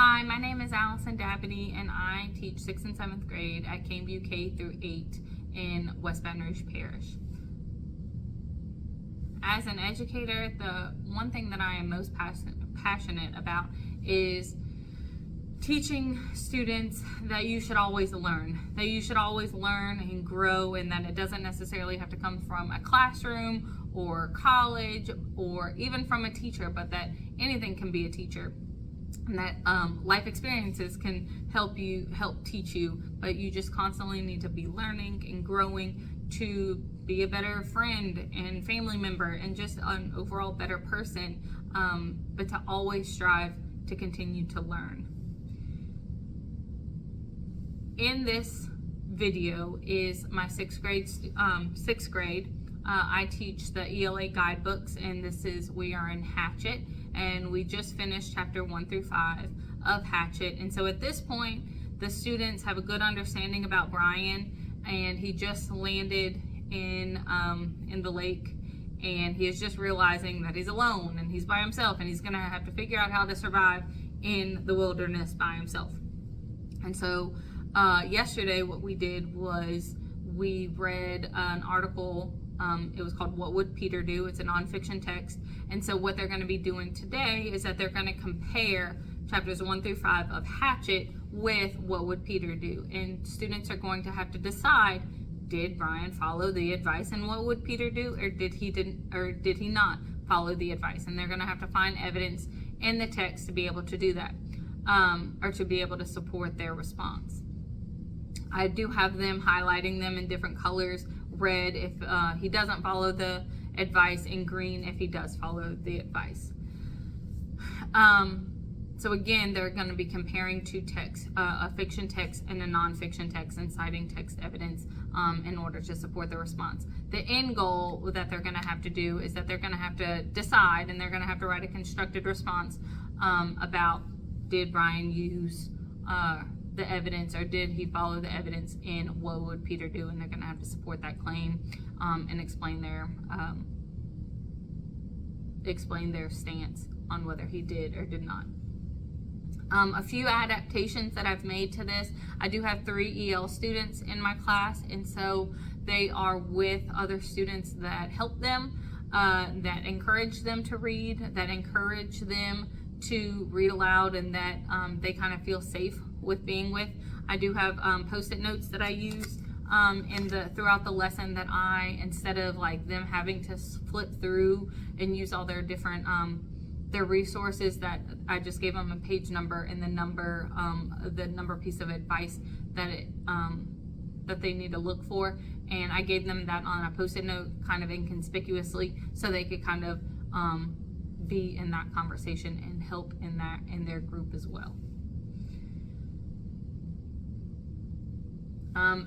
Hi, my name is Allison Dabadie, and I teach 6th and 7th grade at Cameview K through 8 in West Baton Rouge Parish. As an educator, the one thing that I am most passionate about is teaching students that you should always learn, and grow, and that it doesn't necessarily have to come from a classroom or college or even from a teacher, but that anything can be a teacher. And that life experiences can help teach you, but you just constantly need to be learning and growing to be a better friend and family member and just an overall better person, but to always strive to continue to learn. In this video is my 6th grade. I teach the ELA guidebooks, and we are in Hatchet, and we just finished chapter 1 through 5 of Hatchet. And so at this point, the students have a good understanding about Brian, and he just landed in the lake, and he is just realizing that he's alone and he's by himself, and he's gonna have to figure out how to survive in the wilderness by himself. And so yesterday what we did was we read an article. It was called What Would Peter Do? It's a nonfiction text. And so what they're going to be doing today is that they're going to compare chapters 1 through 5 of Hatchet with What Would Peter Do? And students are going to have to decide, did Brian follow the advice in What Would Peter Do? Or did he not follow the advice? And they're going to have to find evidence in the text to be able to do that, or to be able to support their response. I do have them highlighting them in different colors: red if he doesn't follow the advice, and green if he does follow the advice. So again, they're going to be comparing two texts, a fiction text and a nonfiction text, and citing text evidence in order to support the response. The end goal that they're going to have to do is that they're going to have to decide, and they're going to have to write a constructed response about, did Brian use the evidence, or did he follow the evidence in What Would Peter Do? And they're going to have to support that claim and explain their stance on whether he did or did not. A few adaptations that I've made to this: I do have 3 EL students in my class, and so they are with other students that help them, that encourage them to read, that encourage them to read aloud, and that they kind of feel safe with being with. I do have post-it notes that I use throughout the lesson, that instead of like them having to flip through and use all their different their resources, that I just gave them a page number and the number piece of advice that they need to look for, and I gave them that on a post-it note kind of inconspicuously, so they could kind of be in that conversation and help in their group as well.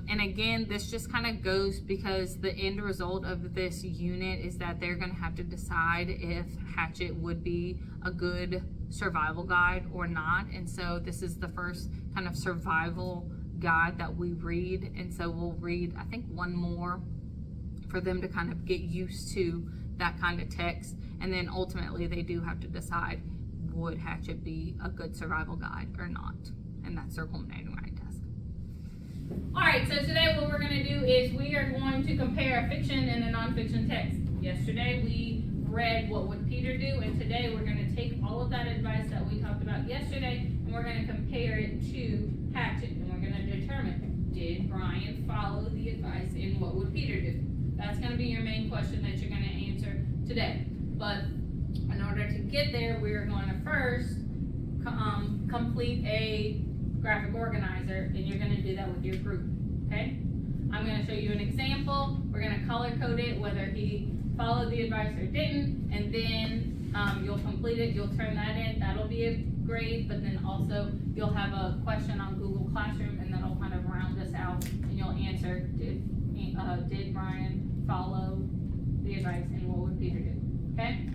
And again, this just kind of goes because the end result of this unit is that they're going to have to decide if Hatchet would be a good survival guide or not. And so this is the first kind of survival guide that we read. And so we'll read, I think, one more for them to kind of get used to that kind of text. And then ultimately they do have to decide, would Hatchet be a good survival guide or not? And that's their culminating writing task. All right, so today what we're going to do is we are going to compare a fiction and a nonfiction text. Yesterday we read What Would Peter Do? And today we're going to take all of that advice that we talked about yesterday, and we're going to compare it to Hatchet, and we're going to determine, did Brian follow the advice in What Would Peter Do? That's going to be your main question that you're going to answer today. But in order to get there, we're going to first complete a graphic organizer, and you're going to do that with your group, okay? I'm going to show you an example. We're going to color code it, whether he followed the advice or didn't, and then you'll complete it, you'll turn that in, that'll be a grade, but then also you'll have a question on Google Classroom, and that'll kind of round us out, and you'll answer, did Brian follow the advice, and what would Peter do, okay?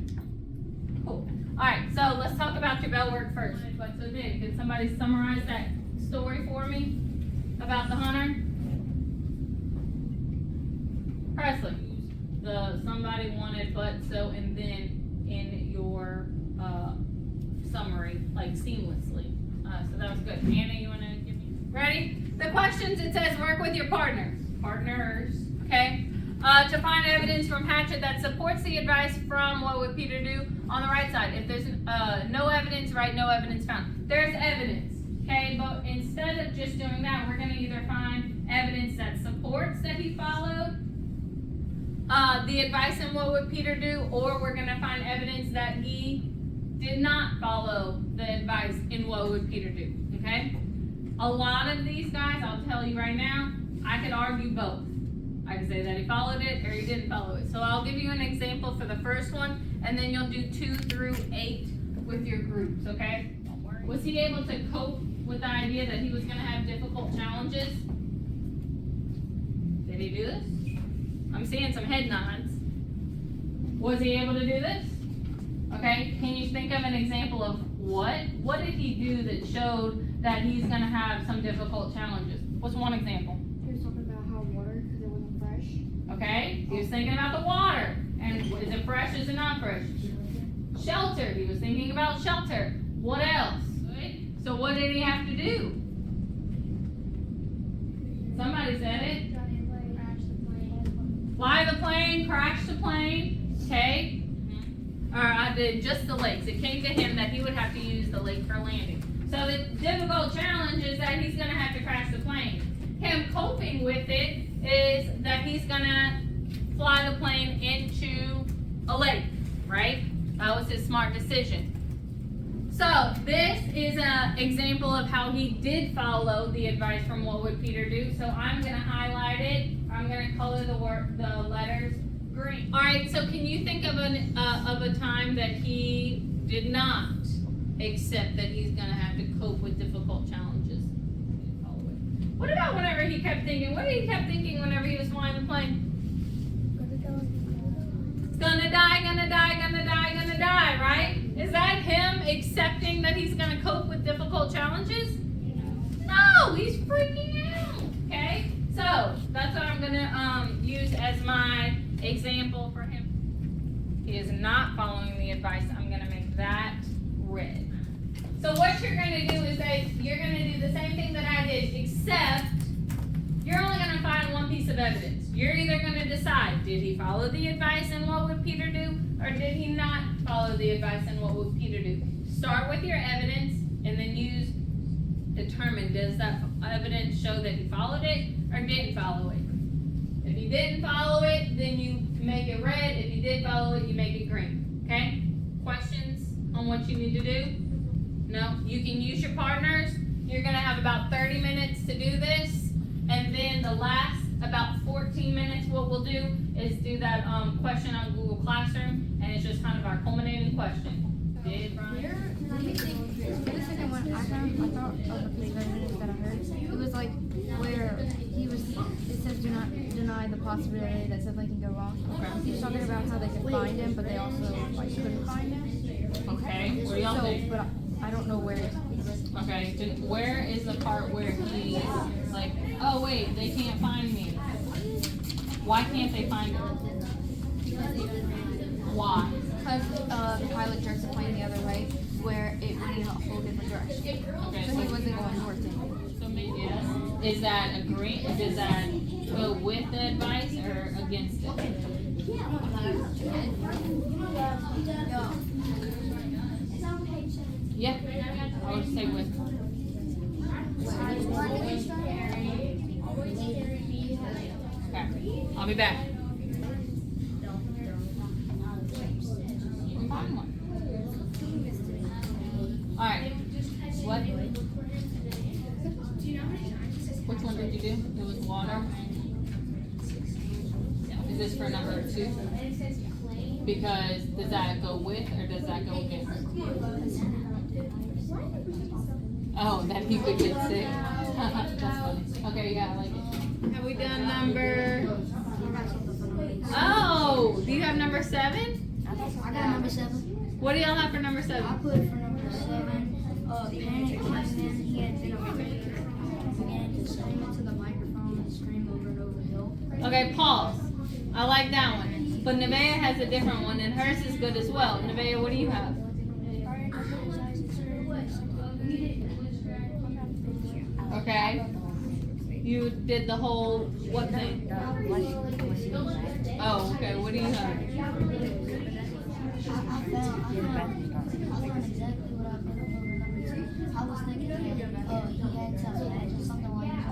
Cool. All right, so let's talk about your bell work first. So then, can somebody summarize that story for me about the hunter? Presley. The somebody wanted but so, and then in your summary, like seamlessly. So that was good. Anna, you want to give me? Ready? The questions, it says work with your partners. Partners. Okay? To find evidence from Hatchet that supports the advice from what would Peter do on the right side. If there's no evidence, write no evidence found. There's evidence. Okay? But instead of just doing that, we're going to either find evidence that supports that he followed the advice and what would Peter do, or we're going to find evidence that he did not follow the advice in what would Peter do. Okay? A lot of these guys, I'll tell you right now, I could argue both. I could say that he followed it or he didn't follow it. So I'll give you an example for the first one, and then you'll do 2 through 8 with your groups, okay? Was he able to cope with the idea that he was going to have difficult challenges? Did he do this? I'm seeing some head nods. Was he able to do this? Okay, can you think of an example of what? What did he do that showed that he's going to have some difficult challenges? What's one example? He was talking about how water, because it wasn't fresh. Okay, he was thinking about the water. And is it fresh, is it not fresh? Shelter, he was thinking about shelter. What else? So what did he have to do? Somebody said it. Fly the plane, crash the plane, okay? Or I did just the lakes. It came to him that he would have to use the lake for landing. So the difficult challenge is that he's going to have to crash the plane. Him coping with it is that he's going to fly the plane into a lake, right? That was his smart decision. So this is an example of how he did follow the advice from what would Peter do. So I'm going to highlight it. I'm going to color the letters green. All right. So can you think of a time that he did not accept that he's going to have to cope with difficult challenges? What about whenever he kept thinking? What did he kept thinking whenever he was flying the plane? Gonna die, gonna die, gonna die, gonna die, right? Is that him accepting that he's gonna cope with difficult challenges? No, he's freaking out. Okay? So that's what I'm gonna use as my example for him. He is not following the advice. I'm gonna make that red. So what you're gonna do is that you're gonna do the same thing that I did, except you're only gonna find one piece of evidence. You're either going to decide, did he follow the advice and what would Peter do, or did he not follow the advice and what would Peter do? Start with your evidence and then determine, does that evidence show that he followed it or didn't follow it? If he didn't follow it, then you make it red. If you did follow it, you make it green. Okay? Questions on what you need to do? No? You can use your partners. You're going to have about 30 minutes to do this, and then the last about 14 minutes, what we'll do is do that question on Google Classroom, and it's just kind of our culminating question. Did Brian? The second one, I thought of the evidence that I heard. It was like where it says do not deny the possibility that something can go wrong. Okay. He was talking about how they could find him, but they also like couldn't find him. Okay, what do y'all think? But I don't know where. Okay, where is the part where he's like, oh wait, they can't find me. Why can't they find her? Why? Because the pilot jerked the plane the other way, where it went in a whole different direction. Okay, So he wasn't going north anymore. So maybe is that agree? Does that go with the advice or against it? Yeah, I would say with. Okay, I'll be back. You can find one. Alright. What? Which one did you do? It was water. Is this for number 2? Because does that go with or does that go against? Oh, that he could get sick. That's funny. Okay, yeah, I like it. Have we done number? Oh, do you have number 7? I got number 7. What do y'all have for number 7? I put for number 7, panic, and then he had to scream into the microphone and scream over and over the hill. Okay, pause. I like that one. But Nevaeh has a different one, and hers is good as well. Nevaeh, what do you have? Okay. You did the whole what thing? Oh, okay. What do you have? I found exactly what I put over number 2. I was thinking, he had to imagine something while he was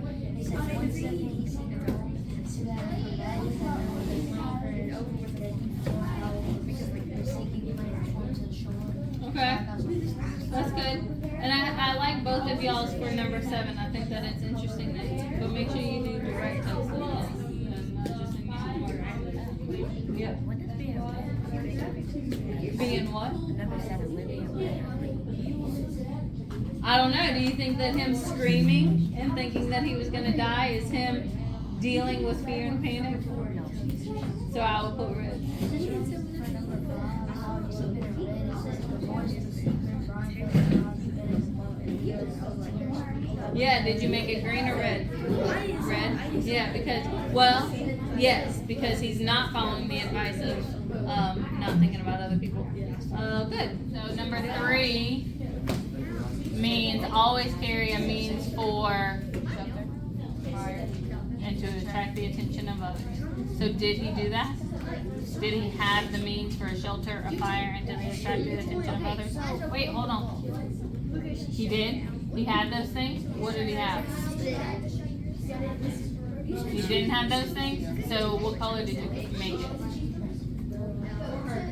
playing. They said 1 second he seen the goal, 2 hours for that, and then they played for it over with it. Because they're thinking he might perform to the shore. Okay. That's good. And I like both of y'all's for number 7. I think that it's interesting that, but make sure you do the right text and not just in music. Yeah. Being what? Number 7, living. I don't know. Do you think that him screaming and thinking that he was going to die is him dealing with fear and panic? So I will put red. Yeah, did you make it green or red? Red? Yeah, because, well, yes, because he's not following the advice of not thinking about other people. Good. So number 3 means always carry a means for shelter and to attract the attention of others. So did he do that? Did he have the means for a shelter, a fire, and to attract the attention of others? Wait, hold on. He did? He had those things? What did he have? He didn't have those things? So what color did you make it?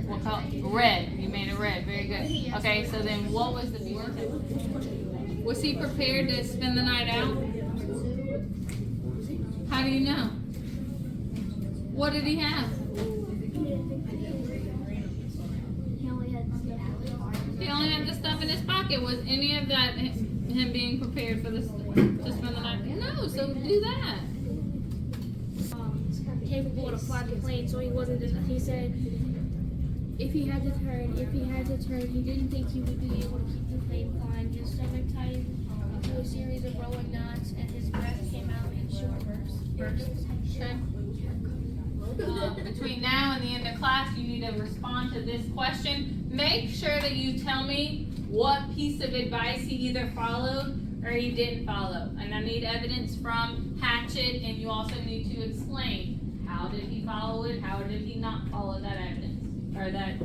What color? Red. You made it red. Very good. Okay, so then what was the future? Was he prepared to spend the night out? How do you know? What did he have? He only had the stuff in his pocket. Was any of that him being prepared for this to spend the night? No, so do that. Capable to fly the plane, so he wasn't just, he said if he had to turn, he didn't think he would be able to keep the plane flying. His stomach tightened into a series of rolling knots, and his breath came out in short bursts. Okay. Between now and the end of class, you need to respond to this question. Make sure that you tell me what piece of advice he either followed or he didn't follow. And I need evidence from Hatchet, and you also need to explain how did he follow it, how did he not follow that evidence or that